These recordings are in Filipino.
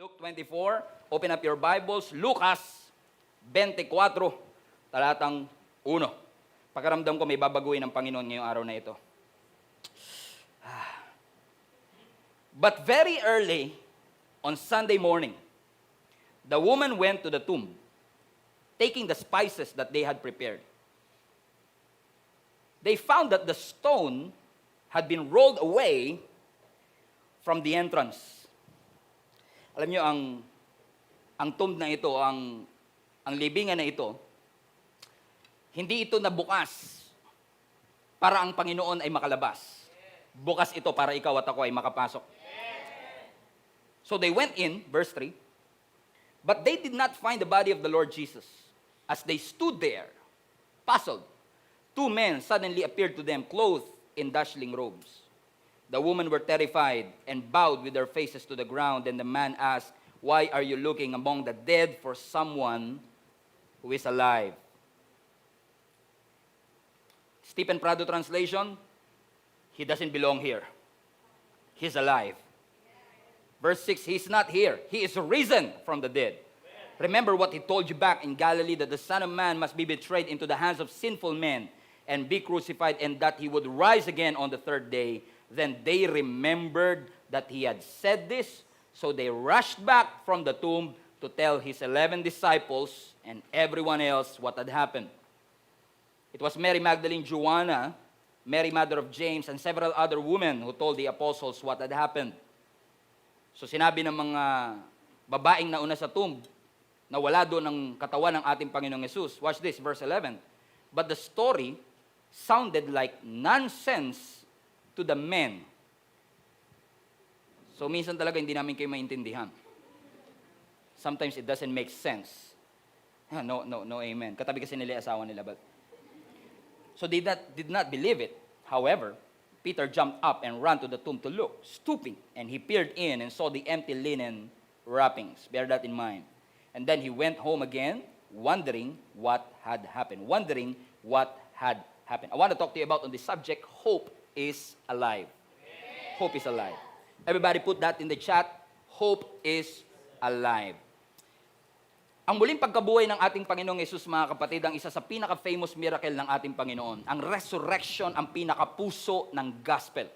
Luke 24, open up your Bibles. Lucas 24, talatang 1. Pakiramdam ko may babaguhin ng Panginoon ngayong araw na ito. But very early on Sunday morning, the woman went to the tomb, taking the spices that they had prepared. They found that the stone had been rolled away from the entrance. Alam niyo, ang tomb na ito, ang libingan na ito, hindi ito nabukas para ang Panginoon ay makalabas. Bukas ito para ikaw at ako ay makapasok. So they went in, verse 3, but they did not find the body of the Lord Jesus. As they stood there, puzzled, two men suddenly appeared to them, clothed in dazzling robes. The women were terrified and bowed with their faces to the ground. And the man asked, "Why are you looking among the dead for someone who is alive?" Stephen Prado translation, he doesn't belong here. He's alive. Verse 6, he's not here. He is risen from the dead. Remember what he told you back in Galilee, that the Son of Man must be betrayed into the hands of sinful men and be crucified, and that he would rise again on the third day. Then they remembered that he had said this, so they rushed back from the tomb to tell his 11 disciples and everyone else what had happened. It was Mary Magdalene, Joanna, Mary mother of James, and several other women who told the apostles what had happened. So sinabi ng mga babaeng nauna sa tomb na wala doon ang katawan ng ating Panginoong Yesus. Watch this, verse 11. But the story sounded like nonsense to the men. So minsan talaga hindi namin kayo maintindihan. Sometimes it doesn't make sense. No, amen. Katabi kasi nila yung asawa nila. So they did not believe it. However, Peter jumped up and ran to the tomb to look, stooping, and he peered in and saw the empty linen wrappings. Bear that in mind. And then he went home again, wondering what had happened. I want to talk to you about on the subject, hope is alive. Hope is alive. Everybody put that in the chat. Hope is alive. Ang muling pagkabuhay ng ating Panginoong Yesus, mga kapatid, ang isa sa pinaka-famous miracle ng ating Panginoon. Ang resurrection, ang pinaka-puso ng gospel.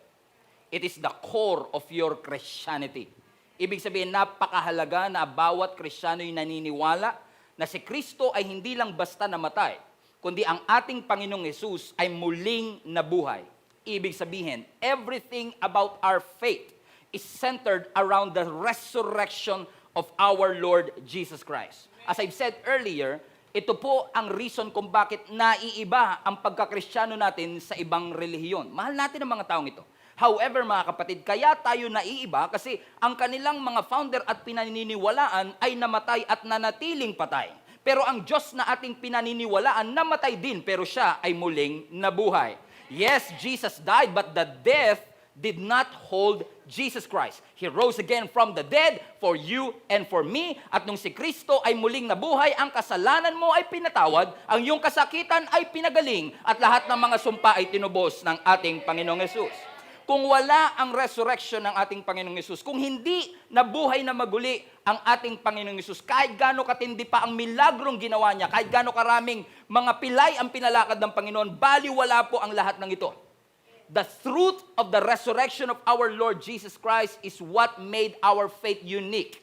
It is the core of your Christianity. Ibig sabihin, napakahalaga na bawat Kristiyano ay naniniwala na si Kristo ay hindi lang basta namatay, kundi ang ating Panginoong Yesus ay muling nabuhay. Ibig sabihin, everything about our faith is centered around the resurrection of our Lord Jesus Christ. As I've said earlier, ito po ang reason kung bakit naiiba ang pagkakristyano natin sa ibang relihiyon. Mahal natin ang mga taong ito. However, mga kapatid, kaya tayo naiiba kasi ang kanilang mga founder at pinaniniwalaan ay namatay at nanatiling patay. Pero ang Diyos na ating pinaniniwalaan, namatay din, pero siya ay muling nabuhay. Yes, Jesus died, but the death did not hold Jesus Christ. He rose again from the dead for you and for me. At nung si Kristo ay muling nabuhay, ang kasalanan mo ay pinatawad, ang iyong kasakitan ay pinagaling, at lahat ng mga sumpa ay tinubos ng ating Panginoong Yesus. Kung wala ang resurrection ng ating Panginoong Yesus, kung hindi nabuhay na maguli ang ating Panginoong Yesus, kahit gaano katindi pa ang milagrong ginawa niya, kahit gaano karaming mga pilay ang pinalakad ng Panginoon, baliwala po ang lahat ng ito. The truth of the resurrection of our Lord Jesus Christ is what made our faith unique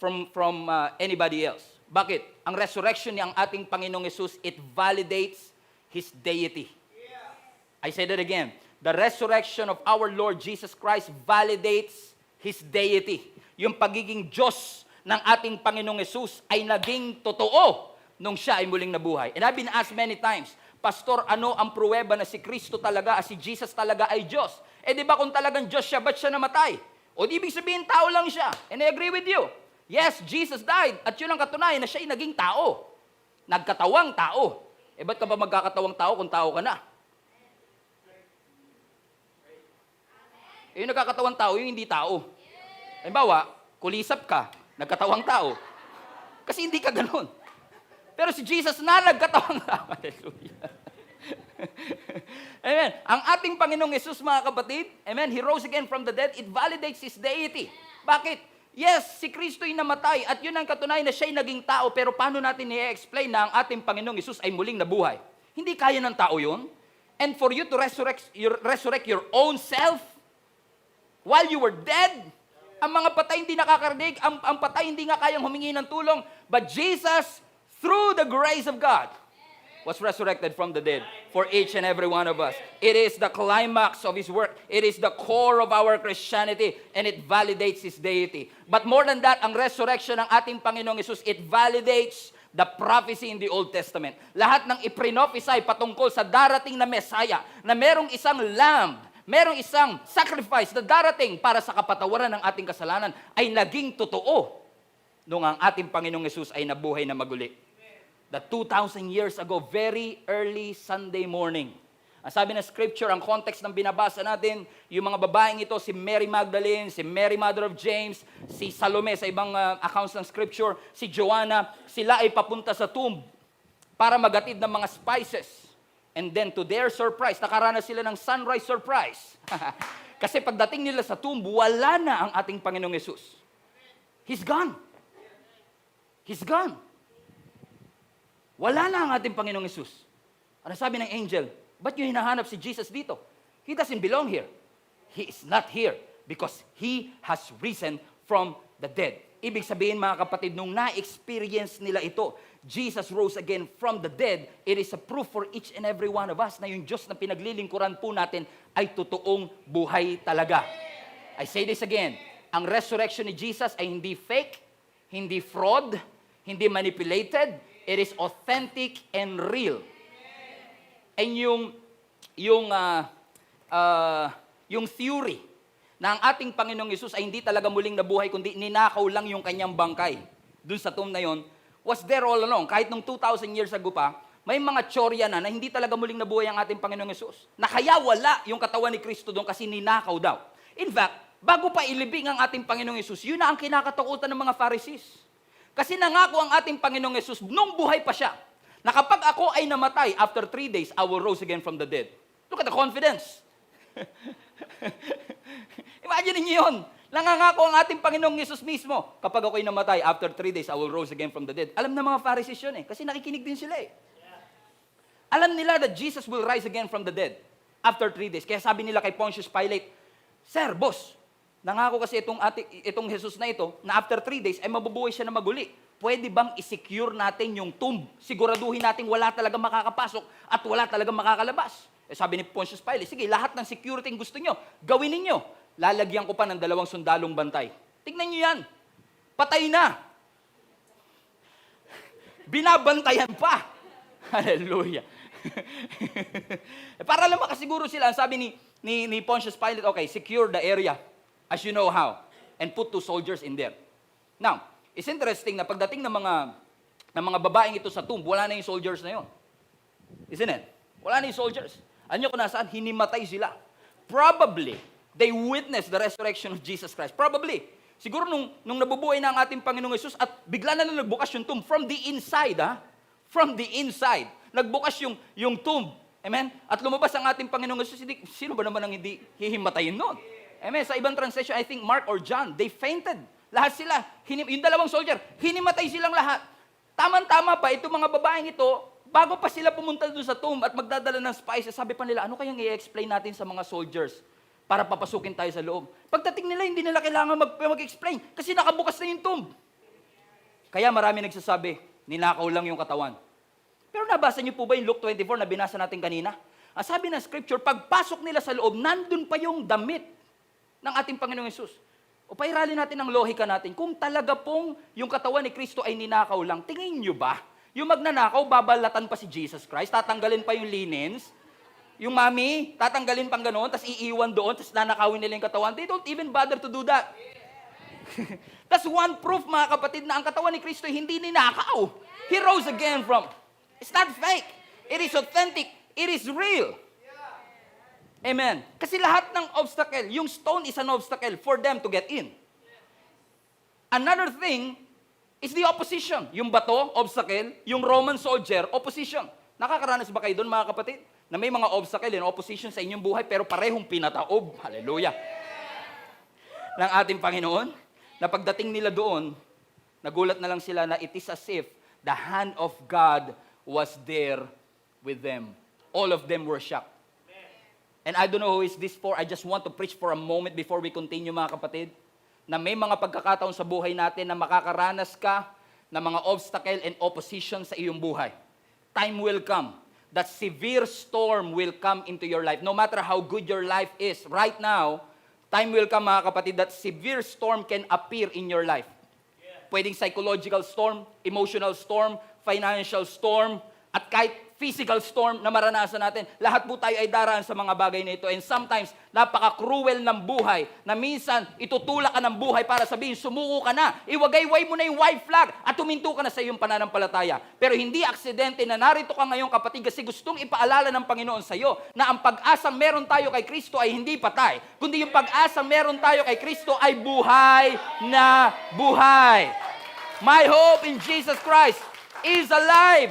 from anybody else. Bakit? Ang resurrection ng ating Panginoong Yesus, it validates His deity. I say that again. The resurrection of our Lord Jesus Christ validates His deity. Yung pagiging Diyos ng ating Panginoong Yesus ay naging totoo nung siya ay muling nabuhay. And I've been asked many times, Pastor, ano ang pruweba na si Kristo talaga, si Jesus talaga ay Diyos? Eh di ba kung talagang Diyos siya, ba't siya namatay? O di ibig sabihin, tao lang siya. And I agree with you. Yes, Jesus died. At yun ang katunayan na siya ay naging tao. Nagkatawang tao. Eh ba't ka ba magkakatawang tao kung tao ka na? Yung nagkakatawang tao, yung hindi tao. Halimbawa, kulisap ka, nagkatawang tao. Kasi hindi ka ganun. Pero si Jesus na nagkatawang tao. Hallelujah. Amen. Ang ating Panginoong Yesus, mga kapatid, amen, He rose again from the dead. It validates His deity. Bakit? Yes, si Kristo'y namatay at yun ang katunayan na siya'y naging tao, pero paano natin i-explain na ang ating Panginoong Hesus ay muling nabuhay? Hindi kaya ng tao yun. And for you to resurrect your own self while you were dead, ang mga patay hindi nakakarinig, ang patay hindi nga kayang humingi ng tulong, but Jesus, through the grace of God, was resurrected from the dead for each and every one of us. It is the climax of His work. It is the core of our Christianity, and it validates His deity. But more than that, ang resurrection ng ating Panginoong Hesus, it validates the prophecy in the Old Testament. Lahat ng iprinophisy patungkol sa darating na Messiah, na merong isang lamb, merong isang sacrifice na darating para sa kapatawaran ng ating kasalanan, ay naging totoo nung ang ating Panginoong Hesus ay nabuhay na maguli. That 2,000 years ago, very early Sunday morning. Ang sabi ng scripture, ang context ng binabasa natin, yung mga babaeng ito, si Mary Magdalene, si Mary Mother of James, si Salome sa ibang accounts ng scripture, si Joanna, sila ay papunta sa tomb para magatid ng mga spices. And then to their surprise, nakaranas sila ng sunrise surprise. Kasi pagdating nila sa tomb, wala na ang ating Panginoong Hesus. He's gone. He's gone. Wala na ang ating Panginoong Hesus. Ano sabi ng angel? Ba't yung hinahanap si Jesus dito? He doesn't belong here. He is not here because He has risen from the dead. Ibig sabihin, mga kapatid, nung na-experience nila ito, Jesus rose again from the dead, it is a proof for each and every one of us na yung Diyos na pinaglilingkuran po natin ay totoong buhay talaga. I say this again, ang resurrection ni Jesus ay hindi fake, hindi fraud, hindi manipulated, it is authentic and real. And yung theory na ang ating Panginoong Hesus ay hindi talaga muling nabuhay, kundi ninakaw lang yung kanyang bangkay dun sa tomb na yon, was there all along. Kahit nung 2,000 years ago pa, may mga tsorya na hindi talaga muling nabuhay ang ating Panginoong Hesus. Na kaya wala yung katawan ni Kristo doon kasi ninakaw daw. In fact, bago pa ilibing ang ating Panginoong Hesus, yun na ang kinakatakutan ng mga Pharisees. Kasi nangako ang ating Panginoong Hesus nung buhay pa siya, na kapag ako ay namatay, after 3 days, I will rise again from the dead. Look at the confidence. Imagine niyo yun. Nangangako ang ating Panginoong Hesus mismo, kapag ako ay namatay, after 3 days, I will rise again from the dead. Alam na mga Pharisees yun kasi nakikinig din sila Alam nila that Jesus will rise again from the dead after 3 days. Kaya sabi nila kay Pontius Pilate, Sir, boss, nangako kasi itong Jesus na ito, na after 3 days, ay mabubuhay siya na maguli. Pwede bang isecure natin yung tomb? Siguraduhin natin wala talaga makakapasok at wala talaga makakalabas. Sabi ni Pontius Pilate, sige, lahat ng security gusto nyo, gawin ninyo. Lalagyan ko pa ng 2 sundalong bantay. Tingnan nyo yan. Patay na. Binabantayan pa. Hallelujah. Para lang makasiguro sila, ang sabi ni Pontius Pilate, okay, secure the area as you know how, and put 2 soldiers in there. Now, it's interesting na pagdating ng mga babaeng ito sa tomb, wala na yung soldiers na yon. Isn't it? Wala na yung soldiers. Ano kung nasaan? Hinimatay sila. Probably, they witnessed the resurrection of Jesus Christ. Probably. Siguro nung nabubuhay na ang ating Panginoong Hesus at bigla na nagbukas yung tomb from the inside, From the inside. Nagbukas yung tomb. Amen? At lumabas ang ating Panginoong Hesus. Sino ba naman ang hindi hihimatayin noon? Amen? Sa ibang translation, I think Mark or John, they fainted. Lahat sila. Yung 2 soldier, hinimatay silang lahat. Tama-tama pa, itong mga babaeng ito, bago pa sila pumunta doon sa tomb at magdadala ng spices, sabi pa nila, ano kayang i-explain natin sa mga soldiers para papasukin tayo sa loob? Pagdating nila, hindi nila kailangan mag-explain kasi nakabukas na yung tomb. Kaya marami nagsasabi, ninakaw lang yung katawan. Pero nabasa niyo po ba yung Luke 24 na binasa natin kanina? Ang sabi ng scripture, pagpasok nila sa loob, nandun pa yung damit ng ating Panginoong Hesus. O pairali natin ang lohika natin, kung talaga pong yung katawan ni Kristo ay ninakaw lang, tingin nyo ba? Yung magnanakaw, babalatan pa si Jesus Christ, tatanggalin pa yung linens, yung mami, tatanggalin pang ganoon, tapos iiwan doon, tapos nanakawin nila yung katawan. They don't even bother to do that. That's one proof, mga kapatid, na ang katawan ni Kristo ay hindi ninakaw. He rose again from, it's not fake. It is authentic. It is real. Amen. Kasi lahat ng obstacle, yung stone is an obstacle for them to get in. Another thing is the opposition. Yung bato, obstacle. Yung Roman soldier, opposition. Nakakaranas ba kayo doon, mga kapatid? Na may mga obstacle and opposition sa inyong buhay pero parehong pinataob. Hallelujah. Ng ating Panginoon. na pagdating nila doon, nagulat na lang sila na it is as if the hand of God was there with them. All of them were shocked. And I don't know who is this for. I just want to preach for a moment before we continue, mga kapatid, na may mga pagkakataon sa buhay natin na makakaranas ka ng mga obstacle and opposition sa iyong buhay. Time will come that severe storm will come into your life. No matter how good your life is, right now, time will come, mga kapatid, that severe storm can appear in your life. Pwedeng psychological storm, emotional storm, financial storm, at kahit physical storm na maranasan natin. Lahat po tayo ay daraan sa mga bagay na ito. And sometimes, napaka-cruel ng buhay na minsan itutulak ka ng buhay para sabihin, sumuko ka na, iwagayway mo na yung white flag at tuminto ka na sa iyong pananampalataya. Pero hindi aksidente na narito ka ngayon, kapatid, kasi gustong ipaalala ng Panginoon sa iyo na ang pag-asang meron tayo kay Kristo ay hindi patay, kundi yung pag-asang meron tayo kay Kristo ay buhay na buhay. My hope in Jesus Christ is alive.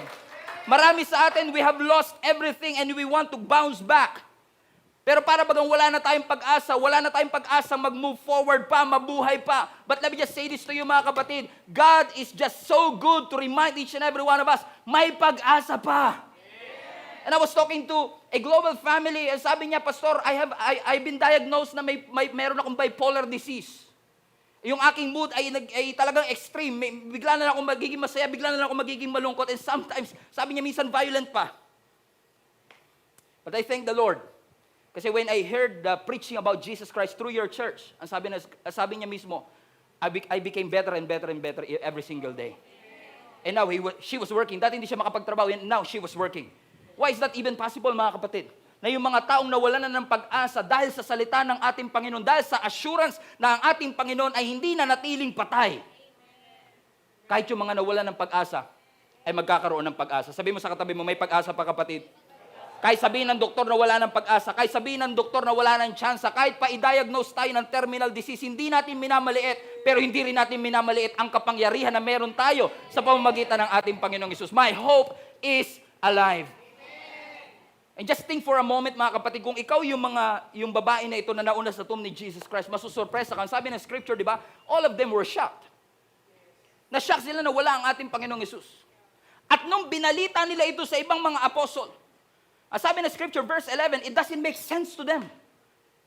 Marami sa atin, we have lost everything and we want to bounce back. Pero para bagang wala na tayong pag-asa mag-move forward pa, mabuhay pa. But let me just say this to you, mga kapatid. God is just so good to remind each and every one of us, may pag-asa pa. And I was talking to a global family, and sabi niya, Pastor, I've been diagnosed na meron akong bipolar disease. Yung aking mood ay talagang extreme. Bigla na lang ako magiging masaya, bigla na lang ako magiging malungkot. And sometimes, sabi niya, minsan violent pa. But I thank the Lord. Kasi when I heard the preaching about Jesus Christ through your church, ang sabi niya mismo, I became better and better and better every single day. And now, she was working. Dati hindi siya makapagtrabaho, and now she was working. Why is that even possible, mga kapatid? Na yung mga taong nawalan na ng pag-asa dahil sa salita ng ating Panginoon, dahil sa assurance na ang ating Panginoon ay hindi na natiling patay. Kahit yung mga nawalan ng pag-asa, ay magkakaroon ng pag-asa. Sabi mo sa katabi mo, may pag-asa pa, kapatid. Kahit sabihin ng doktor na wala ng pag-asa, kahit sabihin ng doktor na wala ng tsansa, kahit pa i-diagnose tayo ng terminal disease, hindi natin minamaliit, pero hindi rin natin minamaliit ang kapangyarihan na meron tayo sa pamamagitan ng ating Panginoong Hesus. My hope is alive. And just think for a moment, mga kapatid, kung ikaw yung babae na ito na nauna sa tomb ni Jesus Christ, masusurpresa ka. Sabi ng scripture, di ba? All of them were shocked. Na-shock sila na wala ang ating Panginoong Hesus. At nung binalita nila ito sa ibang mga apostol, sabi ng scripture, verse 11, it doesn't make sense to them.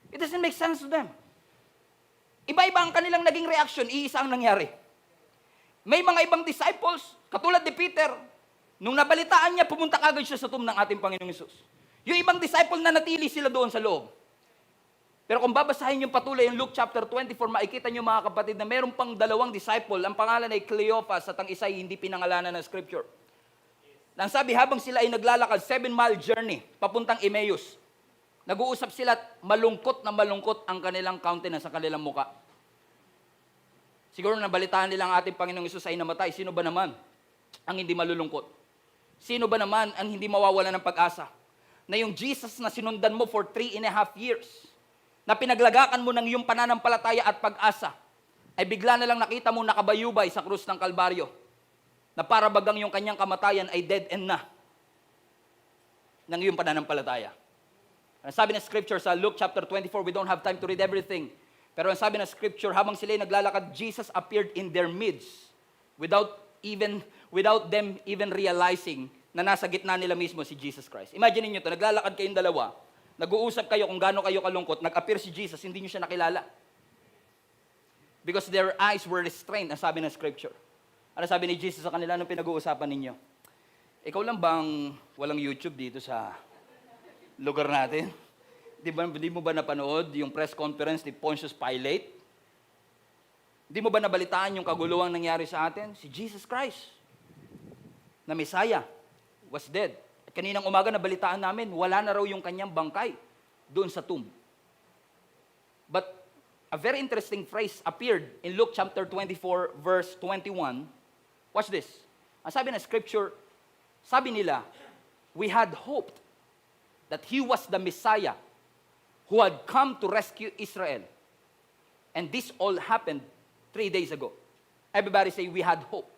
It doesn't make sense to them. Iba-iba ang kanilang naging reaction, iisa ang nangyari. May mga ibang disciples, katulad ni Peter, nung nabalitaan niya, pumunta kagad siya sa tomb ng ating Panginoong Hesus. Yung ibang disciple na natili sila doon sa loob. Pero kung babasahin yung patuloy yung Luke chapter 24, makikita nyo, mga kapatid, na meron pang dalawang disciple. Ang pangalan ay Cleopas at ang isa ay hindi pinangalanan ng scripture. Nang sabi, habang sila ay naglalakad, 7-mile journey, papuntang Emmaus, nag-uusap sila at malungkot na malungkot ang kanilang countenance, sa kanilang muka. Siguro nabalitaan nila ang ating Panginoong Hesus ay namatay. Sino ba naman ang hindi malulungkot? Sino ba naman ang hindi mawawala ng pag-asa? Na yung Jesus na sinundan mo for 3.5 years, na pinaglagakan mo ng iyong pananampalataya at pag-asa, ay bigla na lang nakita mo nakabayubay sa krus ng Kalbaryo, na para bagang yung kanyang kamatayan ay dead end na ng iyong pananampalataya. Ang sabi ng scripture sa Luke chapter 24, we don't have time to read everything, pero ang sabi ng scripture, habang sila naglalakad, Jesus appeared in their midst without them even realizing na nasa gitna nila mismo si Jesus Christ. Imagine niyo to, naglalakad kayong dalawa, nag-uusap kayo kung gaano kayo kalungkot, nag-appear si Jesus, hindi niyo siya nakilala. Because their eyes were restrained, ang sabi ng scripture. Ano sabi ni Jesus sa kanila nung pinag-uusapan ninyo? Ikaw lang bang walang YouTube dito sa lugar natin? Di mo ba napanood yung press conference ni Pontius Pilate? Di mo ba nabalitaan yung kaguluhang nangyari sa atin? Si Jesus Christ, na Messiah, was dead. At kaninang umaga nabalitaan namin, wala na raw yung kanyang bangkay doon sa tomb. But a very interesting phrase appeared in Luke chapter 24, verse 21. Watch this. Ang sabi ng scripture, sabi nila, we had hoped that He was the Messiah who had come to rescue Israel. And this all happened 3 days ago. Everybody say, we had hope.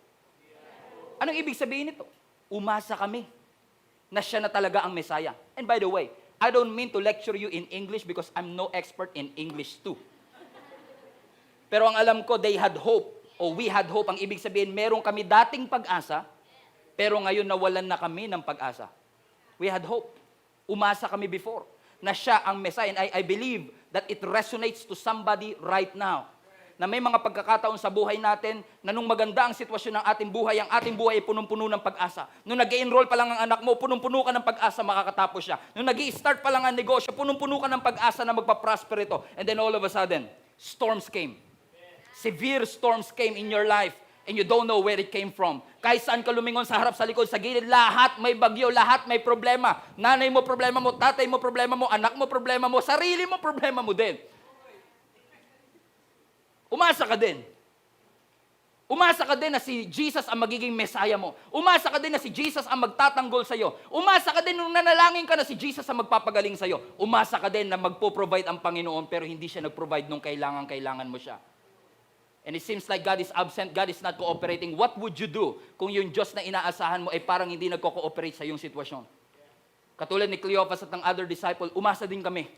Anong ibig sabihin nito? Umasa kami na siya na talaga ang Messiah. And by the way, I don't mean to lecture you in English because I'm no expert in English too. Pero ang alam ko, they had hope. O we had hope. Ang ibig sabihin, meron kami dating pag-asa, pero ngayon nawalan na kami ng pag-asa. We had hope. Umasa kami before na siya ang Messiah. And I believe that it resonates to somebody right now. Na may mga pagkakataon sa buhay natin na nung maganda ang sitwasyon ng ating buhay, ang ating buhay ay punong-puno ng pag-asa. Nung nag-enroll pa lang ang anak mo, punong-puno ka ng pag-asa makakatapos siya. Nung nag-i-start pa lang ang negosyo, punong-puno ka ng pag-asa na magpa-prosper ito. And then all of a sudden, storms came. Severe storms came in your life and you don't know where it came from. Kahit saan ka lumingon, sa harap, sa likod, sa gilid, lahat may bagyo, lahat may problema. Nanay mo problema mo, tatay mo problema mo, anak mo problema mo, sarili mo problema mo din. Umasa ka din. Umasa ka din na si Jesus ang magiging Messiah mo. Umasa ka din na si Jesus ang magtatanggol sa iyo. Umasa ka din nung nanalangin ka na si Jesus ang magpapagaling sa iyo. Umasa ka din na magpo-provide ang Panginoon pero hindi siya nag-provide nung kailangan mo siya. And it seems like God is absent, God is not cooperating. What would you do kung yung Diyos na inaasahan mo ay parang hindi nagko-cooperate sa iyong sitwasyon? Katulad ni Cleophas at ng other disciple, umasa din kami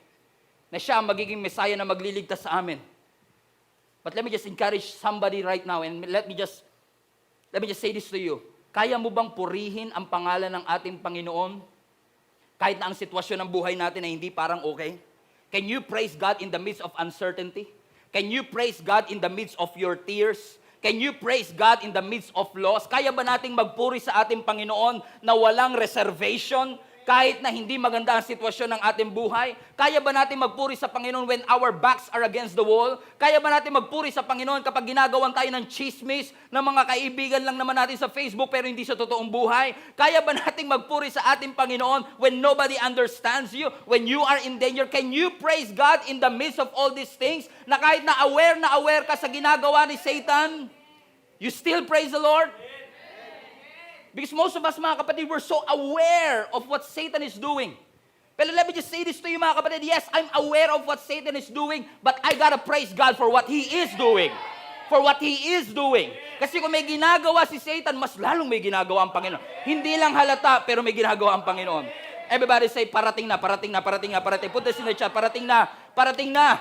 na siya ang magiging Messiah na magliligtas sa amin. But let me just encourage somebody right now and let me just say this to you. Kaya mo bang purihin ang pangalan ng ating Panginoon kahit na ang sitwasyon ng buhay natin ay hindi parang okay? Can you praise God in the midst of uncertainty? Can you praise God in the midst of your tears? Can you praise God in the midst of loss? Kaya ba nating magpuri sa ating Panginoon na walang reservation? Kahit na hindi maganda ang sitwasyon ng ating buhay? Kaya ba natin magpuri sa Panginoon when our backs are against the wall? Kaya ba natin magpuri sa Panginoon kapag ginagawan tayo ng chismis ng mga kaibigan lang naman natin sa Facebook pero hindi sa totoong buhay? Kaya ba natin magpuri sa ating Panginoon when nobody understands you? When you are in danger? Can you praise God in the midst of all these things? Na kahit na aware ka sa ginagawa ni Satan, you still praise the Lord? Because most of us, mga kapatid, we're so aware of what Satan is doing. But let me just say this to you, mga kapatid. Yes, I'm aware of what Satan is doing, but I gotta praise God for what He is doing. For what He is doing. Kasi kung may ginagawa si Satan, mas lalong may ginagawa ang Panginoon. Hindi lang halata, pero may ginagawa ang Panginoon. Everybody say, parating na, parating na, parating na, parating. Put this in the chat, parating na, parating na.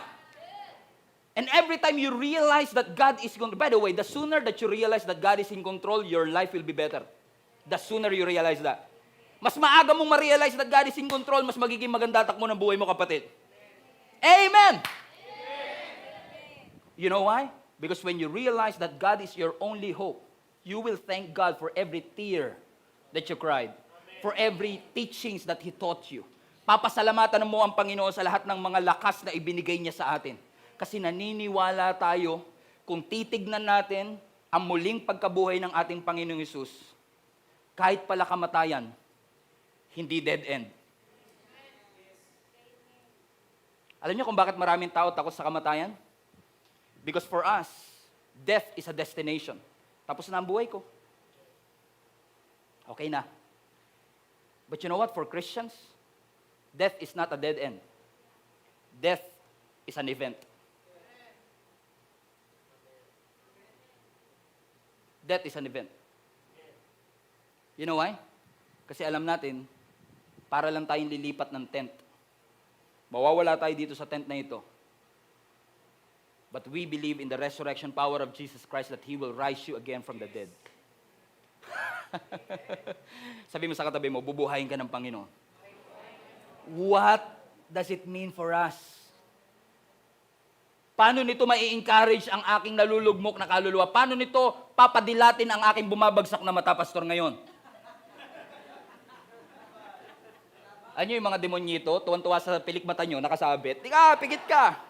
And every time you realize that God is in control, by the way, the sooner that you realize that God is in control, your life will be better. The sooner you realize that. Mas maaga mong ma-realize that God is in control, mas magiging maganda takbo ng buhay mo, kapatid. Amen! You know why? Because when you realize that God is your only hope, you will thank God for every tear that you cried, for every teachings that He taught you. Papasalamatan mo ang Panginoon sa lahat ng mga lakas na ibinigay niya sa atin. Kasi naniniwala tayo, kung titignan natin ang muling pagkabuhay ng ating Panginoong Hesus, kahit pala kamatayan, hindi dead end. Alam niyo kung bakit maraming tao takot sa kamatayan? Because for us, death is a destination. Tapos na ang buhay ko. Okay na. But you know what? For Christians, death is not a dead end. Death is an event. Death is an event. You know why? Kasi alam natin, para lang tayong lilipat ng tent. Mawawala tayo dito sa tent na ito. But we believe in the resurrection power of Jesus Christ that He will rise you again from the dead. Sabi mo sa katabi mo, bubuhayin ka ng Panginoon. What does it mean for us? Paano nito mai-encourage ang aking nalulugmok na kaluluwa? Paano nito papadilatin ang aking bumabagsak na mata, Pastor, ngayon? Ano yung mga demonyito, tuwan-tuwa sa pilik mata nyo, nakasabit? Tika, pigit ka!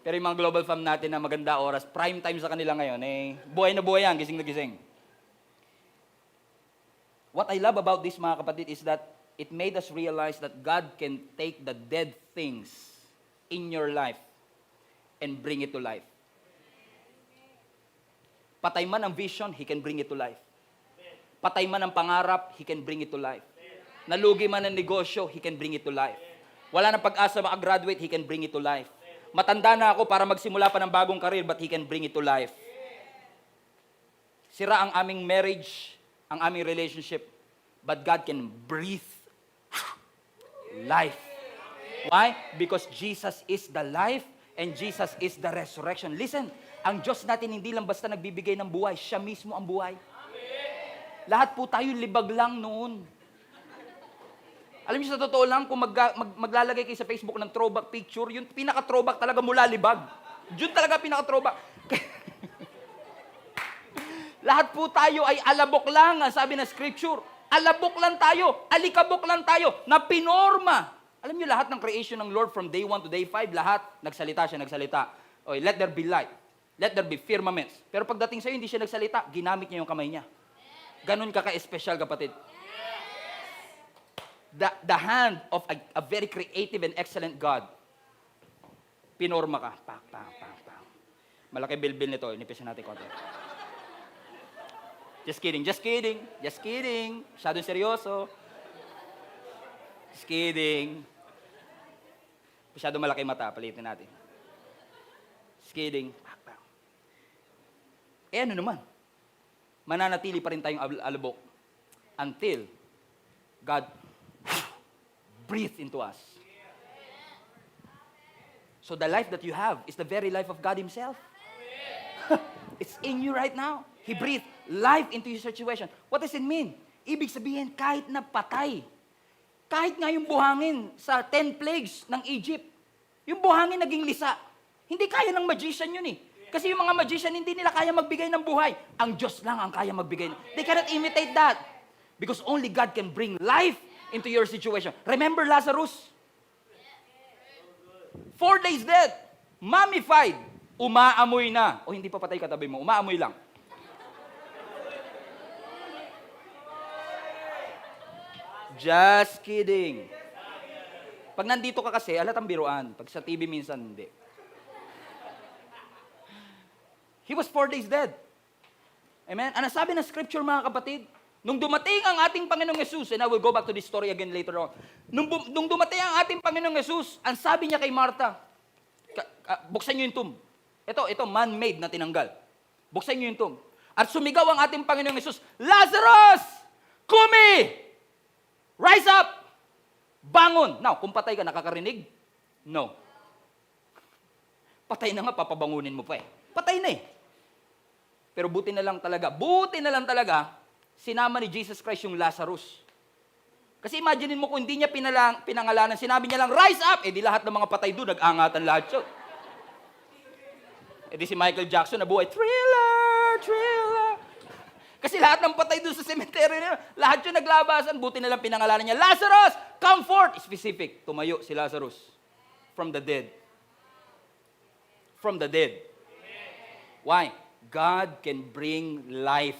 Pero yung mga global fam natin na maganda oras, prime time sa kanila ngayon, buhay na buhay yan, gising na gising. What I love about this, mga kapatid, is that it made us realize that God can take the dead things in your life and bring it to life. Patay man ang vision, He can bring it to life. Patay man ang pangarap, He can bring it to life. Nalugi man ang negosyo, He can bring it to life. Wala nang pag-asa makagraduate, He can bring it to life. Matanda na ako para magsimula pa ng bagong career, but He can bring it to life. Sira ang aming marriage, ang aming relationship, but God can breathe life Why? Because Jesus is the life and Jesus is the resurrection. Listen, ang Diyos natin hindi lang basta nagbibigay ng buhay, siya mismo ang buhay. Lahat po tayo libag lang noon. Alam niyo, sa totoo lang, kung maglalagay kayo sa Facebook ng throwback picture, yung pinaka-throwback talaga mula libag. Yun talaga pinaka-throwback. Lahat po tayo ay alabok lang, ang sabi ng scripture. Alabok lang tayo, alikabok lang tayo, na pinorma. Alam niyo, lahat ng creation ng Lord from day 1 to day 5, lahat nagsalita siya, nagsalita. Okay, let there be light. Let there be firmaments. Pero pagdating sa'yo, hindi siya nagsalita, ginamit niya yung kamay niya. Ganun ka ka-espesyal, kapatid. The hand of a very creative and excellent God. Pinorma ka. Pak. Malaki bilbil nito. Inipisan natin konti. Just kidding. Masyadong seryoso. Just kidding. Masyadong malaki mata. Palitin natin. Just kidding. Pak. Ano naman? Mananatili pa rin tayong alabok until God breathe into us. So the life that you have is the very life of God Himself. It's in you right now. He breathed life into your situation. What does it mean? Ibig sabihin, kahit na patay, kahit nga yung buhangin sa 10 plagues ng Egypt, yung buhangin naging lisa. Hindi kaya ng magician yun eh. Kasi yung mga magician, hindi nila kaya magbigay ng buhay. Ang Diyos lang ang kaya magbigay. They cannot imitate that. Because only God can bring life into your situation. Remember Lazarus? 4 days dead. Mummified. Umaamoy na. O hindi pa patay katabi mo. Umaamoy lang. Just kidding. Pag nandito ka kasi, alatang biruan. Pag sa TV minsan, hindi. He was 4 days dead. Amen? Ano sabi ng scripture, mga kapatid? Nung dumating ang ating Panginoong Yesus, and I will go back to this story again later on. Nung dumating ang ating Panginoong Yesus, ang sabi niya kay Martha, buksan niyo yung tomb. Ito, man-made na tinanggal. Buksan niyo yung tomb. At sumigaw ang ating Panginoong Yesus, Lazarus! Kumi! Rise up! Bangon! Now, kung patay ka, nakakarinig? No. Patay na nga, papabangunin mo pa eh. Patay na eh. Pero buti na lang talaga, sinama ni Jesus Christ yung Lazarus. Kasi imaginein mo kung hindi niya pinangalanan, sinabi niya lang, rise up! Eh di lahat ng mga patay doon, nag-angatan lahat yun. Eh di si Michael Jackson nabuhay, Thriller! Kasi lahat ng patay doon sa cemetery niya, lahat yun naglabasan, buti na lang pinangalanan niya, Lazarus, come forth! Specific, tumayo si Lazarus from the dead. From the dead. Why? God can bring life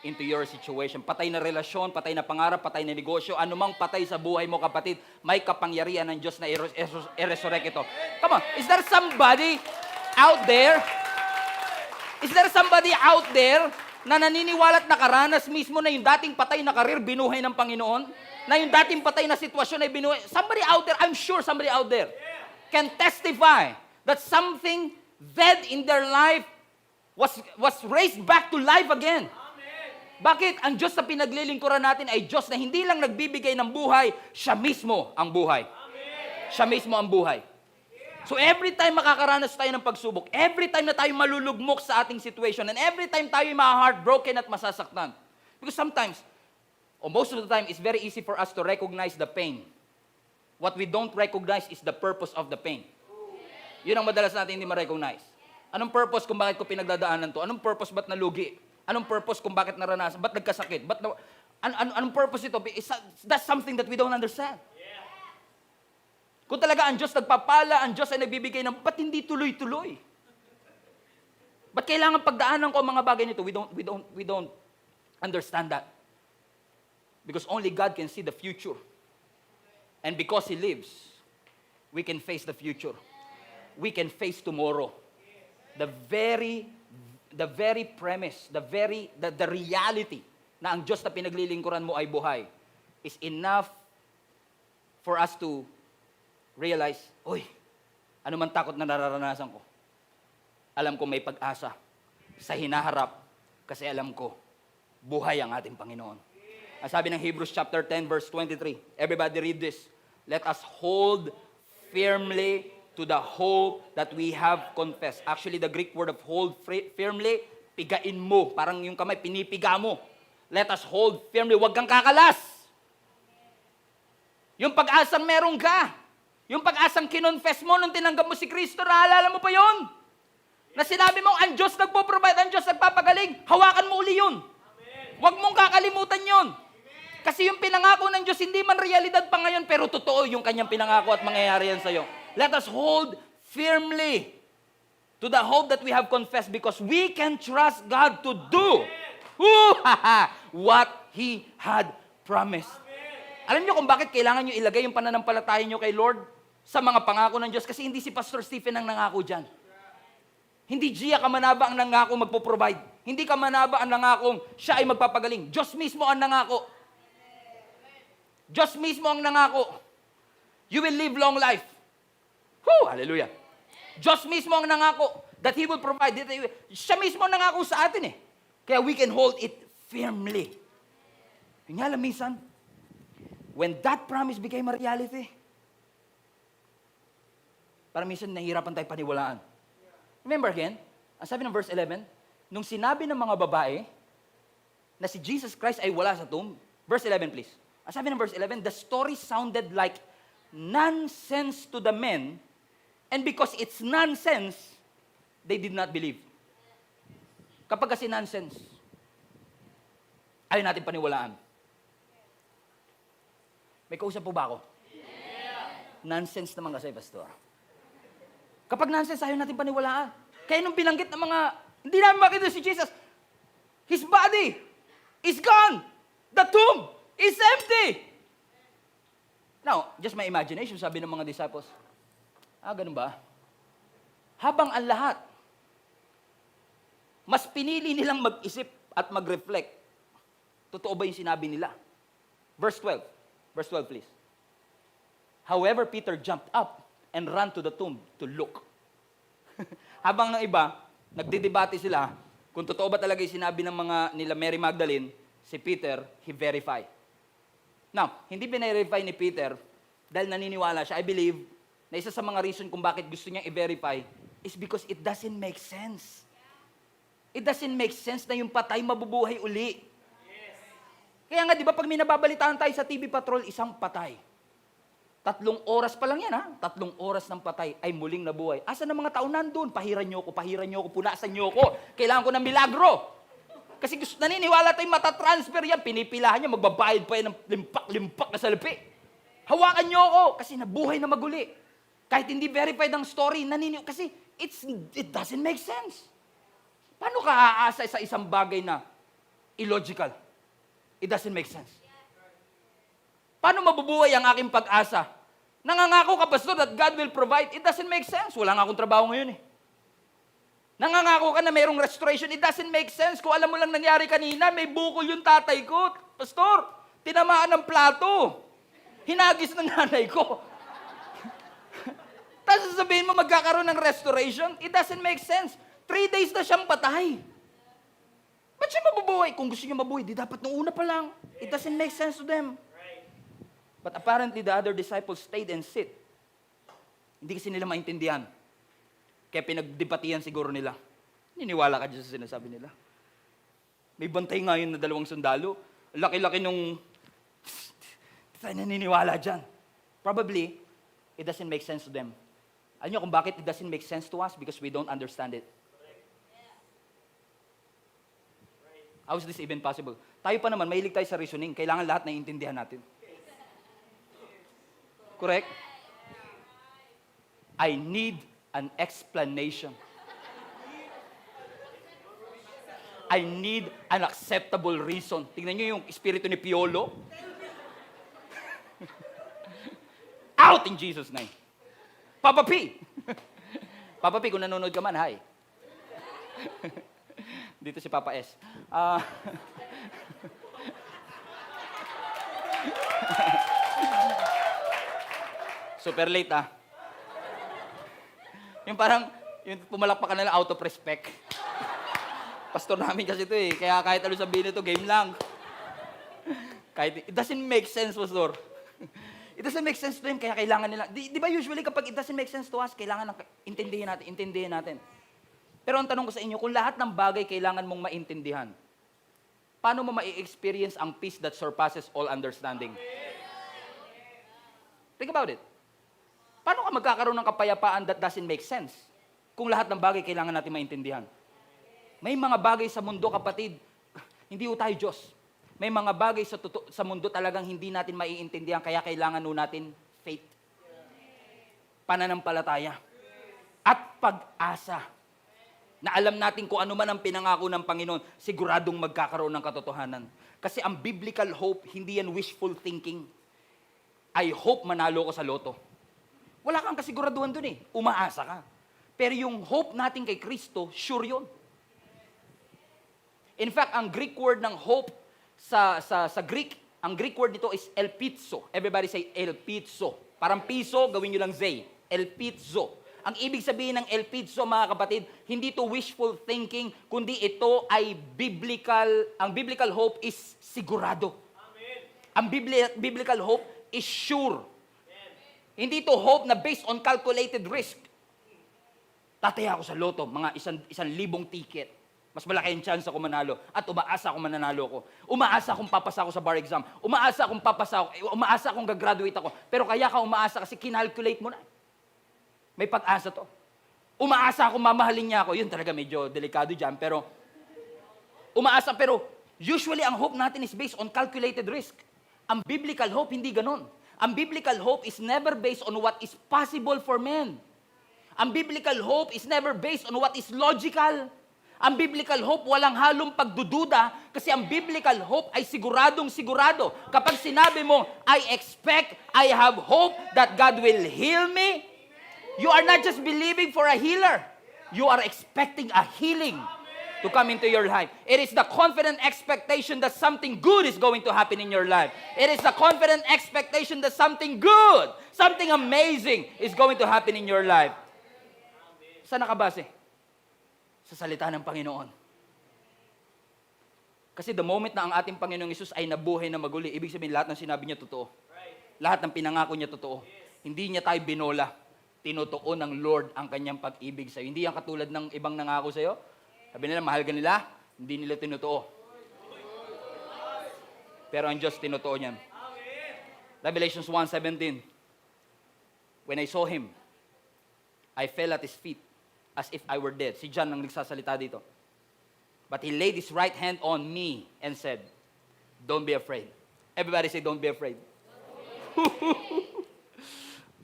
into your situation. Patay na relasyon, patay na pangarap, patay na negosyo, anumang patay sa buhay mo, kapatid, may kapangyarihan ng Diyos na i-resurrect ito. Come on, is there somebody out there? Is there somebody out there na naniniwala at nakaranas mismo na yung dating patay na karir, binuhay ng Panginoon? Na yung dating patay na sitwasyon ay binuhay? Somebody out there, I'm sure somebody out there can testify that something dead in their life was raised back to life again. Bakit? Ang Diyos na pinaglilingkuran natin ay Diyos na hindi lang nagbibigay ng buhay, siya mismo ang buhay. Siya mismo ang buhay. So every time makakaranas tayo ng pagsubok, every time na tayo malulugmok sa ating situation, and every time tayo ma-heartbroken at masasaktan. Because sometimes, or most of the time, it's very easy for us to recognize the pain. What we don't recognize is the purpose of the pain. Yun ang madalas natin hindi ma-recognize. Anong purpose kung bakit ko pinagdadaanan to? Anong purpose ba't nalugi? Anong purpose kung bakit naranasan? Ba't nagkasakit? Anong purpose ito? That's something that we don't understand. Kung talaga ang Diyos nagpapala, ang Diyos ay nagbibigay ng, ba't hindi tuloy-tuloy? Ba't kailangan pagdaanan ko ang mga bagay nito? We don't understand that. Because only God can see the future. And because He lives, we can face the future. We can face tomorrow. The very premise, the reality na ang Diyos na pinaglilingkuran mo ay buhay is enough for us to realize, uy, ano man takot na nararanasan ko, alam ko may pag-asa sa hinaharap kasi alam ko, buhay ang ating Panginoon. Ang sabi ng Hebrews chapter 10 verse 23, everybody read this, let us hold firmly to the hope that we have confessed. Actually, the Greek word of hold firmly, pigain mo. Parang yung kamay, pinipiga mo. Let us hold firmly. Huwag kang kakalas. Yung pag-asang meron ka. Yung pag-asang kinonfess mo nung tinanggap mo si Kristo, naalala mo pa yon? Na sinabi mong, ang Diyos nagpo-provide, ang Diyos nagpapagaling, hawakan mo uli yun. Huwag mong kakalimutan yun. Kasi yung pinangako ng Diyos, hindi man realidad pa ngayon, pero totoo yung kanyang pinangako at mangyayari yan sa'yo. Let us hold firmly to the hope that we have confessed because we can trust God to do what He had promised. Alam niyo kung bakit kailangan nyo ilagay yung pananampalataya nyo kay Lord sa mga pangako ng Diyos? Kasi hindi si Pastor Stephen ang nangako dyan. Hindi Gia Kamanaba ang nangako magpo-provide. Hindi Kamanaba ang nangakong siya ay magpapagaling. Diyos mismo ang nangako. Diyos mismo ang nangako. You will live long life. Hallelujah. Diyos mismo ang nangako that He will provide. Siya mismo ang nangako sa atin eh. Kaya we can hold it firmly. Kaya alam minsan, when that promise became a reality, parang minsan nahihirapan tayo paniwalaan. Remember again, ang sabi ng verse 11, nung sinabi ng mga babae na si Jesus Christ ay wala sa tomb, verse 11 please. Ang sabi ng verse 11, the story sounded like nonsense to the men, and because it's nonsense, they did not believe. Kapag kasi nonsense, ayaw natin paniwalaan. May kausap po ba ako? Nonsense naman kasi, Pastor. Kapag nonsense, ayaw natin paniwalaan. Kaya nung binanggit ng mga, hindi namin makita si Jesus, His body is gone. The tomb is empty. Now, just my imagination, sabi ng mga disciples, ganun ba? Habang ang lahat, mas pinili nilang mag-isip at mag-reflect, totoo ba yung sinabi nila? Verse 12. Verse 12, please. However, Peter jumped up and ran to the tomb to look. Habang ng iba, nagdidebate sila, kung totoo ba talaga yung sinabi ng mga nila Mary Magdalene, si Peter, he verified. Now, hindi binirify ni Peter dahil naniniwala siya. I believe na isa sa mga reason kung bakit gusto niyang i-verify is because it doesn't make sense. It doesn't make sense na yung patay mabubuhay uli. Kaya nga, di ba, pag may nababalitaan tayo sa TV Patrol, isang patay. 3 oras pa lang yan, ha? 3 oras ng patay ay muling nabuhay. Asa ng mga tao nandun? Pahiran nyo ko, punasan nyo ko. Kailangan ko ng milagro. Kasi naniniwala tayo matatransfer yan. Pinipilahan nyo, magbabayad pa yan ng limpak na salapi. Hawakan nyo ko, kasi nabuhay na maguli. Kahit hindi verified ang story, kasi it doesn't make sense. Paano ka aasa sa isang bagay na illogical? It doesn't make sense. Paano mabubuhay ang aking pag-asa? Nangangako ka, Pastor, that God will provide. It doesn't make sense. Wala nga akong trabaho ngayon eh. Nangangako ka na mayroong restoration. It doesn't make sense. Kung alam mo lang nangyari kanina, may bukol yung tatay ko. Pastor, tinamaan ng plato. Hinagis ng nanay ko. Tapos sasabihin mo magkakaroon ng restoration? It doesn't make sense. 3 days na siyang patay. Ba't siya mabubuhay? Kung gusto niya mabuhay, di dapat nung una pa lang. It doesn't make sense to them. But apparently, the other disciples stayed and sit. Hindi kasi nila maintindihan. Kaya pinagdebatihan siguro nila. Niniwala ka dyan sa sinasabi nila. May bantay nga yun na 2 sundalo. Laki-laki nung... tayo naniniwala dyan. Probably, it doesn't make sense to them. Alam niyo kung bakit it doesn't make sense to us? Because we don't understand it. How is this even possible? Tayo pa naman, mahilig tayo sa reasoning. Kailangan lahat naiintindihan natin. Correct? I need an explanation. I need an acceptable reason. Tingnan niyo yung espiritu ni Piolo. Out in Jesus' name. Papa P. Papa P, kung nanonood ka man, hi. Dito si Papa S. Super late, Yung parang, yung pumalakpak ka na lang out of respect. Pastor namin kasi ito eh. Kaya kahit ano sabihin ito, game lang. Kahit, it doesn't make sense, Pastor. It doesn't make sense to him, kaya kailangan nila. Di ba usually kapag it doesn't make sense to us, kailangan intindihin natin. Pero ang tanong ko sa inyo, kung lahat ng bagay kailangan mong maintindihan, paano mo ma-experience ang peace that surpasses all understanding? Think about it. Paano ka magkakaroon ng kapayapaan that doesn't make sense kung lahat ng bagay kailangan natin maintindihan? May mga bagay sa mundo, kapatid, hindi ho tayo Diyos. May mga bagay sa mundo talagang hindi natin maiintindihan, kaya kailangan natin faith, pananampalataya, at pag-asa. Na alam natin kung ano man ang pinangako ng Panginoon, siguradong magkakaroon ng katotohanan. Kasi ang biblical hope, hindi yan wishful thinking. I hope manalo ko sa loto. Wala kang kasiguraduhan dun eh. Umaasa ka. Pero yung hope natin kay Kristo, sure yun. In fact, ang Greek word ng hope sa Greek, ang Greek word nito is elpitzo. Everybody say elpitzo. Parang piso, gawin nyo lang zay. Elpitzo. Ang ibig sabihin ng elpitzo, mga kapatid, hindi to wishful thinking, kundi ito ay biblical. Ang biblical hope is sigurado. Amen. Ang biblical hope is sure. Amen. Hindi to hope na based on calculated risk. Tataya ako sa loto, mga 1,000 ticket. Mas malaki ang chance ako manalo. At umaasa akong mananalo ko. Umaasa akong papasa ako sa bar exam. Umaasa akong gagraduate ako. Pero kaya ka umaasa kasi kinalculate mo na. May pag-asa to. Umaasa akong mamahalin niya ako. Yun talaga medyo delikado dyan. Pero usually ang hope natin is based on calculated risk. Ang biblical hope, hindi ganon. Ang biblical hope is never based on what is possible for men. Ang biblical hope is never based on what is logical. Ang biblical hope, walang halong pagdududa kasi ang biblical hope ay siguradong sigurado. Kapag sinabi mo, I have hope that God will heal me, you are not just believing for a healer. You are expecting a healing to come into your life. It is the confident expectation that something good is going to happen in your life. It is the confident expectation that something good, something amazing is going to happen in your life. Saan nakabase? Sa salita ng Panginoon. Kasi the moment na ang ating Panginoong Hesus ay nabuhay na maguli, ibig sabihin lahat ng sinabi niya totoo. Lahat ng pinangako niya totoo. Hindi niya tayo binola. Tinutuon ng Lord ang kanyang pag-ibig sa'yo. Hindi yan katulad ng ibang nangako sa'yo. Sabi nila, mahal ka nila, hindi nila tinutuo. Pero ang Diyos tinutuo niyan. Revelations 1:17. When I saw Him, I fell at His feet as if I were dead. Si John ang nagsasalita dito. But He laid His right hand on me and said, don't be afraid. Everybody say, don't be afraid.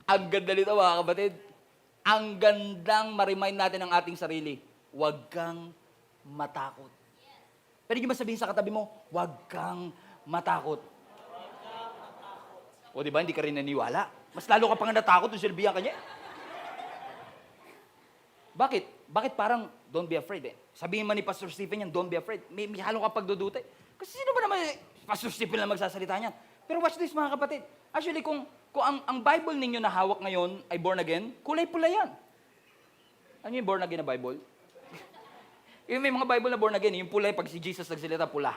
Ang ganda nito, mga kapatid. Ang gandang ma-remind natin ang ating sarili. Huwag kang matakot. Pwede nyo ba sabihin sa katabi mo, huwag kang matakot. O diba, hindi ka rin naniwala. Mas lalo ka pang natakot kung silbihan ka niya. Bakit? Bakit parang don't be afraid eh? Sabihin man ni Pastor Stephen yan, don't be afraid. May halo ka pagdudute. Kasi sino ba naman Pastor Stephen lang magsasalita niyan? Pero watch this, mga kapatid. Actually, kung ang Bible ninyo na hawak ngayon ay born again, kulay-pula yan. Ano yung born again na Bible? Yung may mga Bible na born again, yung pula, pag si Jesus nagsalita, pula.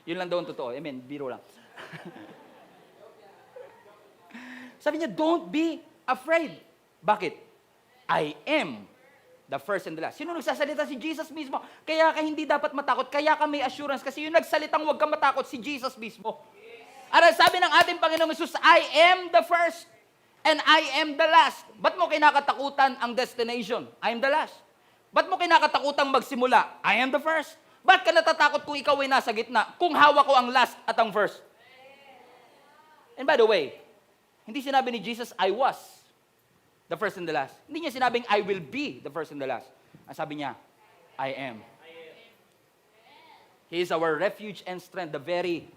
Yun lang daw ang totoo. Amen, biro lang. Sabi niya, don't be afraid. Bakit? I am the first and the last. Sino nagsasalita? Si Jesus mismo. Kaya ka hindi dapat matakot. Kaya ka may assurance. Kasi yung nagsalitang huwag ka matakot, si Jesus mismo. At sabi ng ating Panginoong Hesus, I am the first and I am the last. Ba't mo kinakatakutan ang destination? I am the last. Ba't mo kinakatakutang magsimula? I am the first. Ba't ka natatakot kung ikaw ay nasa gitna? Kung hawak ko ang last at ang first. And by the way, hindi sinabi ni Jesus, I was the first and the last. Hindi niya sinabing, I will be the first and the last. Ang sabi niya, I am. He is our refuge and strength, the very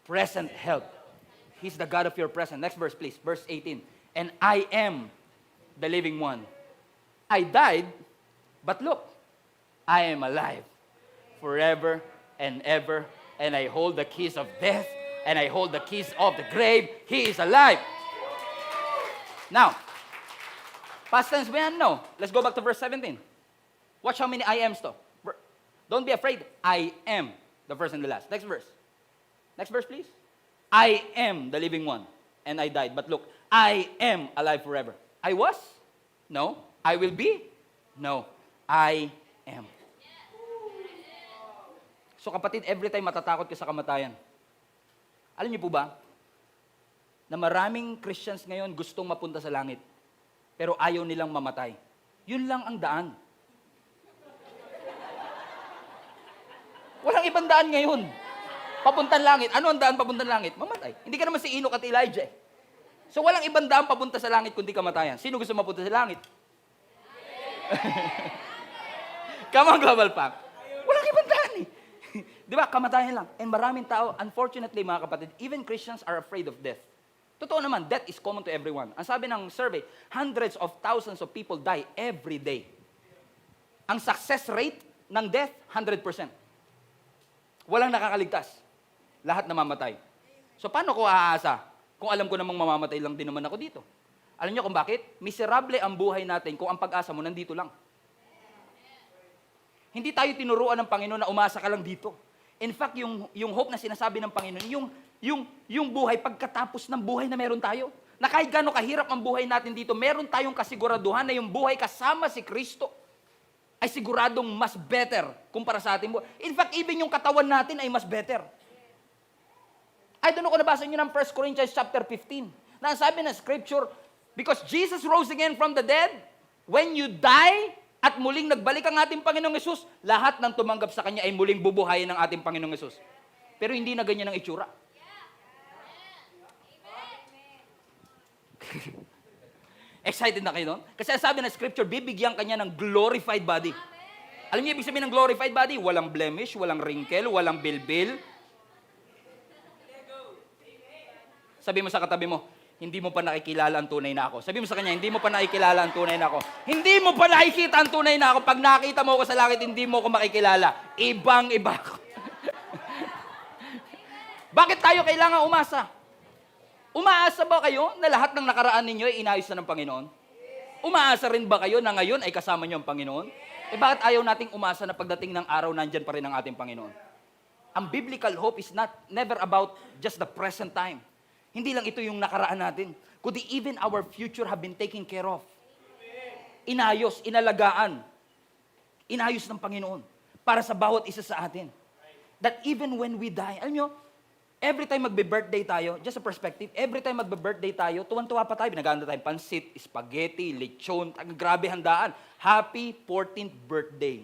present help. He's the God of your present. Next verse, please. Verse 18. And I am the living one. I died, but look, I am alive forever and ever, and I hold the keys of death, and I hold the keys of the grave. He is alive. Now, past tense ba yan? No. Let's go back to verse 17. Watch how many I ams to. Don't be afraid. I am the first and the last. Next verse. Next verse, please. I am the living one. and I died. But look, I am alive forever. I was? No. I will be? No. I am. So kapatid, every time matatakot ka sa kamatayan. Alam niyo po ba, na maraming Christians ngayon gustong mapunta sa langit, pero ayaw nilang mamatay. Yun lang ang daan. Walang ibang daan ngayon. Papuntang langit. Ano ang daan papuntang langit? Mamatay. Hindi ka naman si Enoch at Elijah. So walang ibang daan papunta sa langit kundi kamatayan. Sino gusto mapunta sa langit? Come on, Global Pack. Walang ibang daan eh. Di ba? Kamatayan lang. And maraming tao, unfortunately mga kapatid, even Christians are afraid of death. Totoo naman, death is common to everyone. Ang sabi ng survey, hundreds of thousands of people die every day. Ang success rate ng death, 100%. Walang nakakaligtas. Lahat namamatay. So paano ko aasa? Kung alam ko namang mamamatay lang din naman ako dito. Alam niyo kung bakit? Miserable ang buhay natin kung ang pag-asa mo nandito lang. Hindi tayo tinuruan ng Panginoon na umasa ka lang dito. In fact, yung hope na sinasabi ng Panginoon, yung buhay pagkatapos ng buhay na meron tayo. Na kahit gaano kahirap ang buhay natin dito, meron tayong kasiguraduhan na yung buhay kasama si Kristo ay siguradong mas better kumpara sa ating buhay. In fact, even yung katawan natin ay mas better. I don't know kung nabasa nyo ng 1 Corinthians chapter 15. Na sabi ng scripture, because Jesus rose again from the dead, when you die, at muling nagbalik ang ating Panginoong Yesus, lahat ng tumanggap sa Kanya ay muling bubuhayin ng ating Panginoong Yesus. Pero hindi na ganyan ang itsura. Excited na kayo doon? Kasi sabi ng scripture, bibigyan Kanya ng glorified body. Alam niyo ibig sabihin ng glorified body? Walang blemish, walang wrinkle, walang bilbil. Sabi mo sa katabi mo, hindi mo pa nakikilala ang tunay na ako. Sabi mo sa kanya, hindi mo pa nakikilala ang tunay na ako. Hindi mo pa nakikita ang tunay na ako. Pag nakita mo ako sa langit, hindi mo ako makikilala. Ibang-iba ako. Bakit tayo kailangan umasa? Umaasa ba kayo na lahat ng nakaraan ninyo ay inayos na ng Panginoon? Umaasa rin ba kayo na ngayon ay kasama niyo ang Panginoon? Bakit ayaw nating umasa na pagdating ng araw, nandyan pa rin ang ating Panginoon? Ang biblical hope is never about just the present time. Hindi lang ito yung nakaraan natin, kundi even our future have been taken care of. Inayos, inalagaan, inayos ng Panginoon para sa bawat isa sa atin. That even when we die, alam nyo, every time magbe-birthday tayo, just a perspective, every time magbe-birthday tayo, tuwan-tuwa pa tayo, nag-aanda tayo pansit, spaghetti, lechon, grabe handaan. Happy 14th birthday.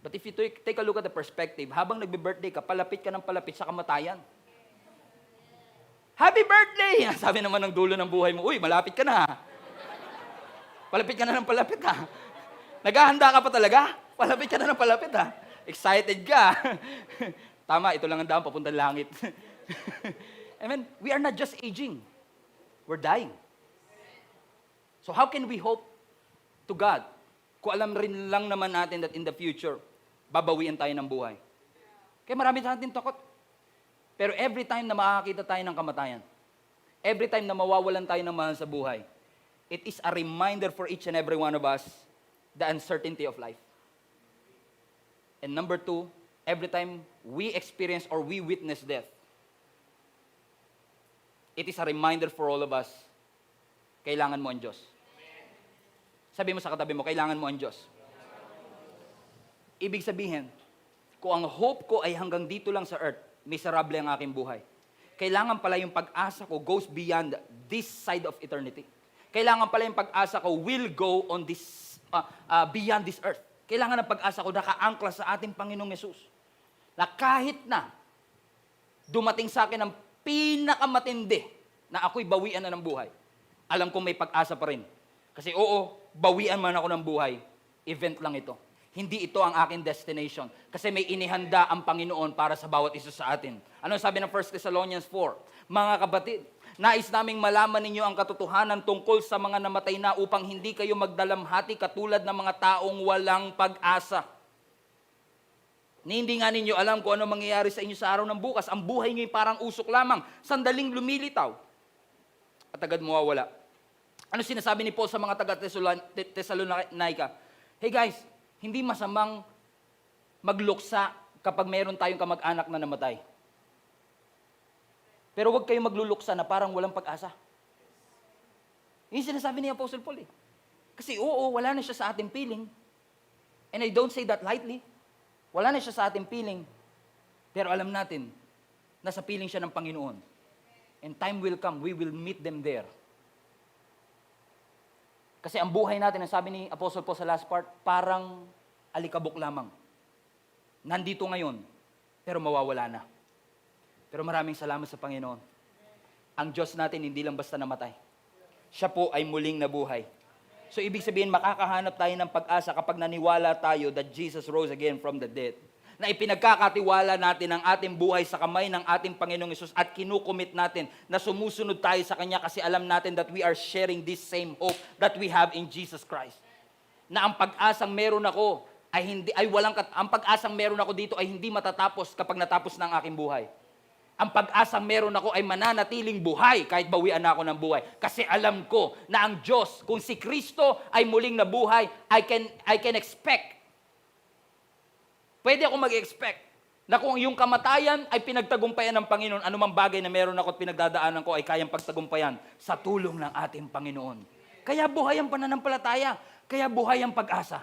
But if you take a look at the perspective, habang nagbe-birthday ka, palapit ka ng palapit sa kamatayan. Happy birthday! Sabi naman ng dulo ng buhay mo, uy, malapit ka na. Palapit ka na ng palapit ha. Naghahanda ka pa talaga? Palapit ka na ng palapit ha. Excited ka. Tama, ito lang ang daan papuntang langit. I mean, we are not just aging. We're dying. So how can we hope to God kung alam rin lang naman natin that in the future, babawian tayo ng buhay? Kaya marami sa atin takot. Pero every time na makakita tayo ng kamatayan, every time na mawawalan tayo ng mahal sa buhay, it is a reminder for each and every one of us the uncertainty of life. And number 2, every time we experience or we witness death, it is a reminder for all of us, kailangan mo ang Diyos. Sabi mo sa katabi mo, kailangan mo ang Diyos. Ibig sabihin, kung ang hope ko ay hanggang dito lang sa earth, miserable ang aking buhay. Kailangan pala yung pag-asa ko goes beyond this side of eternity. Kailangan pala yung pag-asa ko will go on this beyond this earth. Kailangan ng pag-asa ko nakaangkla sa ating Panginoong Yesus. Na kahit na dumating sa akin ang pinakamatindi na ako'y bawian na ng buhay, alam kong may pag-asa pa rin. Kasi oo, bawian man ako ng buhay, event lang ito. Hindi ito ang aking destination. Kasi may inihanda ang Panginoon para sa bawat isa sa atin. Ano sabi ng 1 Thessalonians 4? Mga kapatid, nais naming malaman ninyo ang katotohanan tungkol sa mga namatay na upang hindi kayo magdalamhati katulad ng mga taong walang pag-asa. Hindi nga ninyo alam kung ano mangyayari sa inyo sa araw ng bukas. Ang buhay nyo parang usok lamang, sandaling lumilitaw at agad mawawala. Ano sinasabi ni Paul sa mga taga-Thessalonica? Hey guys, hindi masamang magluksa kapag meron tayong kamag-anak na namatay. Pero huwag kayong magluluksa na parang walang pag-asa. Yung sinasabi ni Apostle Paul eh. Kasi oo, wala na siya sa ating piling. And I don't say that lightly. Wala na siya sa ating piling. Pero alam natin, nasa piling siya ng Panginoon. And time will come, we will meet them there. Kasi ang buhay natin, ang sabi ni Apostle Paul sa last part, parang alikabok lamang. Nandito ngayon, pero mawawala na. Pero maraming salamat sa Panginoon. Ang Diyos natin hindi lang basta namatay. Siya po ay muling nabuhay. So ibig sabihin, makakahanap tayo ng pag-asa kapag naniwala tayo that Jesus rose again from the dead. Na ipinagkakatiwala natin ang ating buhay sa kamay ng ating Panginoong Hesus at kinukomit natin na sumusunod tayo sa Kanya kasi alam natin that we are sharing this same hope that we have in Jesus Christ. Na ang pag-asang meron ako ang pag-asang meron ako dito ay hindi matatapos kapag natapos ng aking buhay. Ang pag-asang meron ako ay mananatiling buhay kahit bawian na ako ng buhay. Kasi alam ko na ang Diyos, kung si Kristo ay muling nabuhay, I can expect. Pwede ako mag-expect na kung yung kamatayan ay pinagtagumpayan ng Panginoon, anumang bagay na meron ako at pinagdadaanan ko ay kayang pagtagumpayan sa tulong ng ating Panginoon. Kaya buhay ang pananampalataya. Kaya buhay ang pag-asa.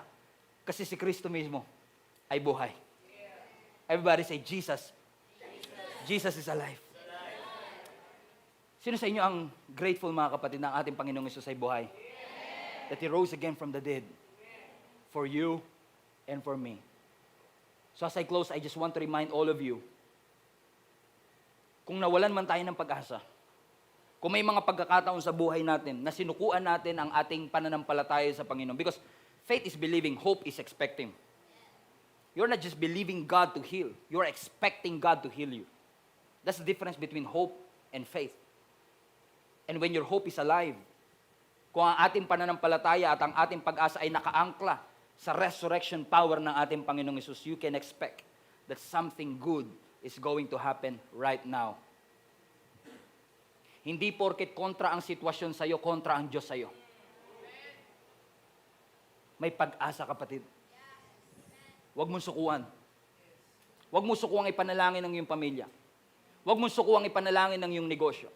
Kasi si Kristo mismo ay buhay. Everybody say, Jesus. Jesus is alive. Sino sa inyo ang grateful, mga kapatid, na ang ating Panginoong Hesus ay buhay? That He rose again from the dead. For you and for me. So as I close, I just want to remind all of you, kung nawalan man tayo ng pag-asa, kung may mga pagkakataon sa buhay natin na sinukuan natin ang ating pananampalataya sa Panginoon. Because faith is believing, hope is expecting. You're not just believing God to heal, you're expecting God to heal you. That's the difference between hope and faith. And when your hope is alive, kung ang ating pananampalataya at ang ating pag-asa ay nakaangkla sa resurrection power ng ating Panginoong Hesus, you can expect that something good is going to happen right now. Hindi porket kontra ang sitwasyon sa'yo, kontra ang Diyos sa'yo. May pag-asa, kapatid. Huwag mong sukuan. Huwag mong sukuang ipanalangin ng iyong pamilya. Huwag mong sukuang ipanalangin ng iyong negosyo.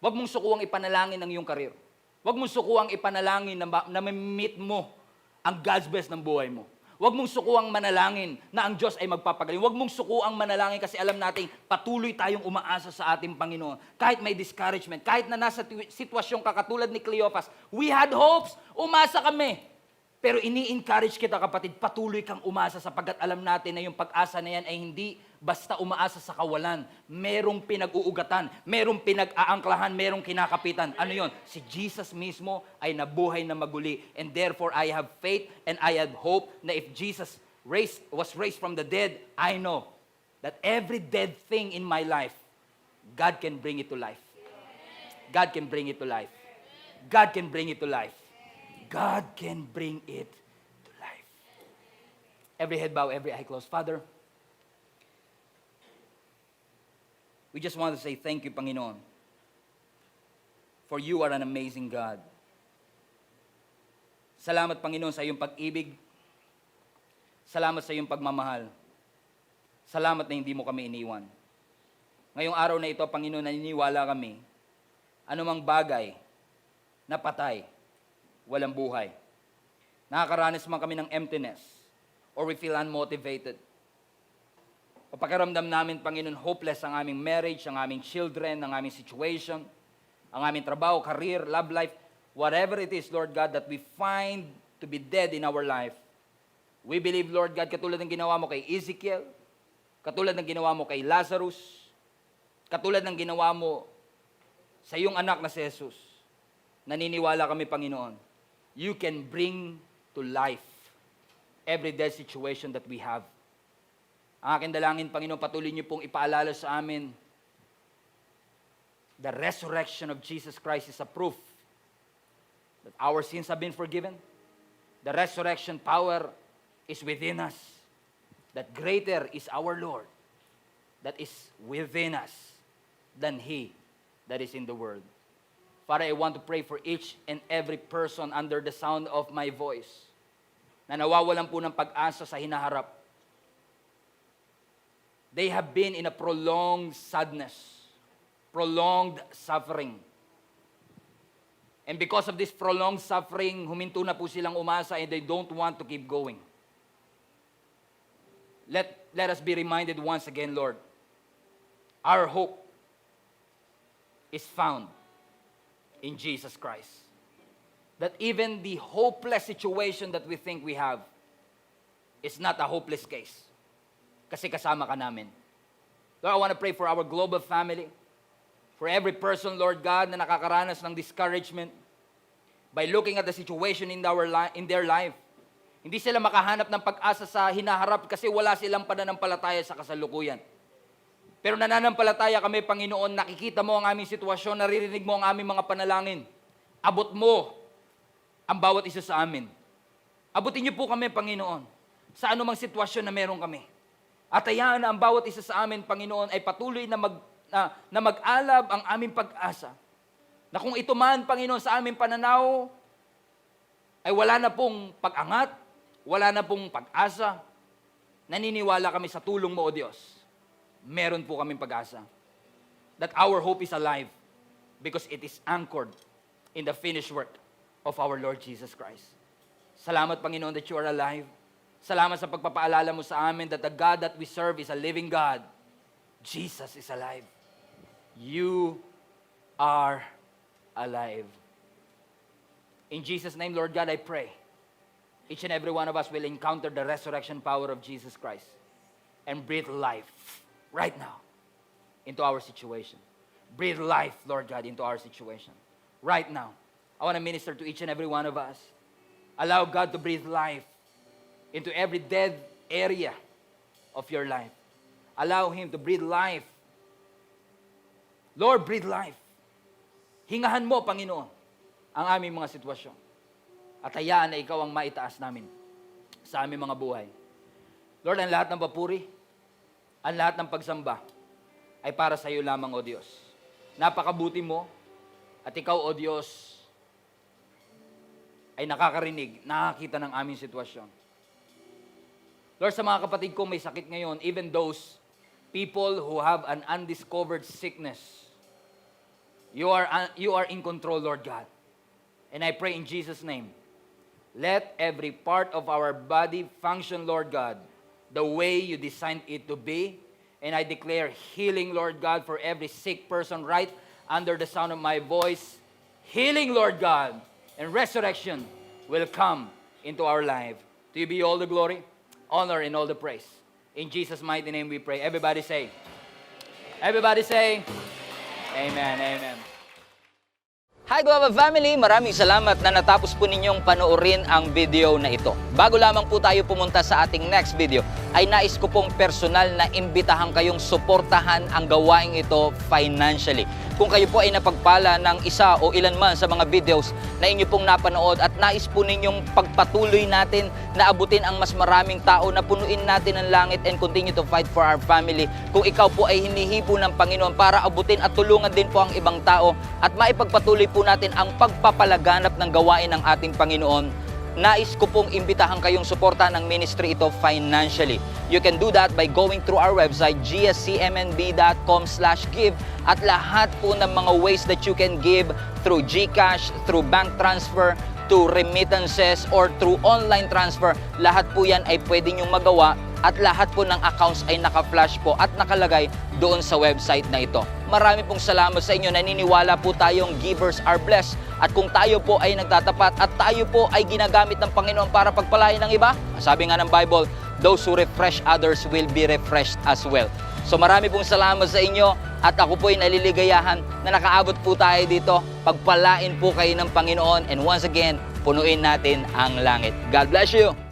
Huwag mong sukuang ipanalangin ng iyong karir. Huwag mong sukuang ipanalangin na ma-meet mo ang God's best ng buhay mo. Huwag mong sukuang manalangin na ang Diyos ay magpapagaling. Huwag mong sukuang manalangin kasi alam nating patuloy tayong umaasa sa ating Panginoon. Kahit may discouragement, kahit na nasa sitwasyong kakatulad ni Cleopas, we had hopes, umasa kami. Pero ini-encourage kita, kapatid, patuloy kang umasa sapagkat alam natin na yung pag-asa na yan ay hindi basta umaasa sa kawalan. Merong pinag-uugatan, merong pinag-aangklahan, merong kinakapitan. Ano yon? Si Jesus mismo ay nabuhay na maguli. And therefore, I have faith and I have hope na if Jesus was raised from the dead, I know that every dead thing in my life, God can bring it to life. God can bring it to life. God can bring it to life. God can bring it to life. Every head bow, every eye closed. Father, we just want to say thank you, Panginoon, for you are an amazing God. Salamat, Panginoon, sa iyong pag-ibig. Salamat sa iyong pagmamahal. Salamat na hindi mo kami iniwan. Ngayong araw na ito, Panginoon, naniniwala kami, anumang bagay na patay, walang buhay. Nakakaranas man kami ng emptiness or we feel unmotivated. O pakiramdam namin, Panginoon, hopeless ang aming marriage, ang aming children, ang aming situation, ang aming trabaho, career, love life, whatever it is, Lord God, that we find to be dead in our life. We believe, Lord God, katulad ng ginawa mo kay Ezekiel, katulad ng ginawa mo kay Lazarus, katulad ng ginawa mo sa iyong anak na si Jesus, naniniwala kami, Panginoon, you can bring to life every dead situation that we have. Ang aking dalangin, Panginoon, patuloy niyo pong ipaalala sa amin the resurrection of Jesus Christ is a proof that our sins have been forgiven. The resurrection power is within us. That greater is our Lord that is within us than He that is in the world. Father, I want to pray for each and every person under the sound of my voice na nawawalan po ng pag-asa sa hinaharap. They have been in a prolonged sadness, prolonged suffering. And because of this prolonged suffering, huminto na po silang umasa and they don't want to keep going. Let us be reminded once again, Lord, our hope is found in Jesus Christ. That even the hopeless situation that we think we have is not a hopeless case. Kasi kasama ka namin. Lord, I want to pray for our global family, for every person, Lord God, na nakakaranas ng discouragement by looking at the situation in their life. Hindi sila makahanap ng pag-asa sa hinaharap kasi wala silang pananampalataya sa kasalukuyan. Pero nananampalataya kami, Panginoon, nakikita mo ang aming sitwasyon, naririnig mo ang aming mga panalangin. Abot mo ang bawat isa sa amin. Abutin niyo po kami, Panginoon, sa anumang sitwasyon na meron kami. At hayaan na ang bawat isa sa amin, Panginoon, ay patuloy na mag-alab ang aming pag-asa. Na kung ito man, Panginoon, sa aming pananaw, ay wala na pong pag-angat, wala na pong pag-asa, naniniwala kami sa tulong mo, O Diyos. Meron po kaming pag-asa. That our hope is alive because it is anchored in the finished work of our Lord Jesus Christ. Salamat, Panginoon, that you are alive. Salamat sa pagpapaalala mo sa amin that the God that we serve is a living God. Jesus is alive. You are alive. In Jesus' name, Lord God, I pray, each and every one of us will encounter the resurrection power of Jesus Christ and breathe life right now into our situation. Breathe life, Lord God, into our situation. Right now. I want to minister to each and every one of us. Allow God to breathe life into every dead area of your life. Allow Him to breathe life. Lord, breathe life. Hingahan mo, Panginoon, ang aming mga sitwasyon. At hayaan na ikaw ang maitaas namin sa aming mga buhay. Lord, ang lahat ng papuri, ang lahat ng pagsamba ay para sa iyo lamang, O Diyos. Napakabuti mo at ikaw, O Diyos, ay nakakarinig, nakakita ng aming sitwasyon. Lord, sa mga kapatid ko may sakit ngayon, even those people who have an undiscovered sickness, you are in control, Lord God. And I pray in Jesus' name, let every part of our body function, Lord God, the way you designed it to be. And I declare healing, Lord God, for every sick person right under the sound of my voice. Healing, Lord God, and resurrection will come into our life. To you be all the glory, honor, and all the praise. In Jesus' mighty name we pray. Everybody say, Amen, amen. Hi Guava Family! Maraming salamat na natapos po ninyong panoorin ang video na ito. Bago lamang po tayo pumunta sa ating next video, ay nais ko pong personal na imbitahan kayong suportahan ang gawaing ito financially. Kung kayo po ay napagpala ng isa o ilan man sa mga videos na inyo pong napanood at nais po ninyong pagpatuloy natin na abutin ang mas maraming tao, na punuin natin ang langit and continue to fight for our family. Kung ikaw po ay hinihipo ng Panginoon para abutin at tulungan din po ang ibang tao at maipagpatuloy po natin ang pagpapalaganap ng gawain ng ating Panginoon, nais ko pong imbitahan kayong suportahan ng ministry ito financially. You can do that by going through our website, gscmnb.com/give, at lahat po ng mga ways that you can give through GCash, through bank transfer, to remittances, or through online transfer. Lahat po yan ay pwede nyong magawa at lahat po ng accounts ay naka-flash po at nakalagay doon sa website na ito. Marami pong salamat sa inyo. Naniniwala po tayong givers are blessed. At kung tayo po ay nagtatapat at tayo po ay ginagamit ng Panginoon para pagpalain ng iba, sabi nga ng Bible, those who refresh others will be refreshed as well. So marami pong salamat sa inyo at ako po ay naliligayahan na nakaabot po tayo dito. Pagpalain po kayo ng Panginoon and once again, punuin natin ang langit. God bless you!